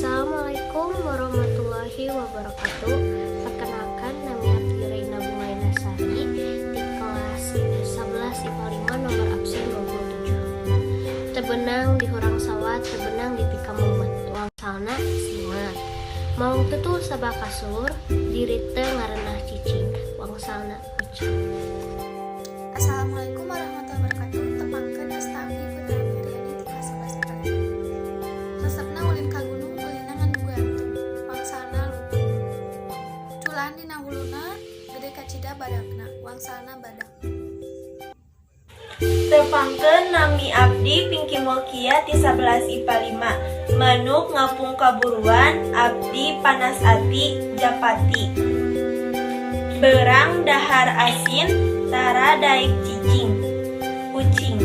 Assalamualaikum warahmatullahi wabarakatuh. Perkenalkan, nama Ati Reina Bungaina Sari di kelas 11 IPA 5 nomor absen 27. Tebenang di hurang sawah, tebenang di tika mumet, uang salna simat. Maung tutul sabah kasur, diri teu ngarenah cicing, uang salna ucap. Assalamualaikum warahmatullahi wabarakatuh. Tepangkeun Astami Putri Miriani di kelas 11 IPA 5. Resepna ulin ka gunung ulina ngan gantung. Wangsana lupa. Culan dina huluna gede kacida badakna. Wangsana badak. Tepangkeun nami abdi Pinky Mulkia ti 11 IPA 5. Manuk ngapung kaburuan abdi panas ati Japati. Berang dahar asin tara daek cicing kucing.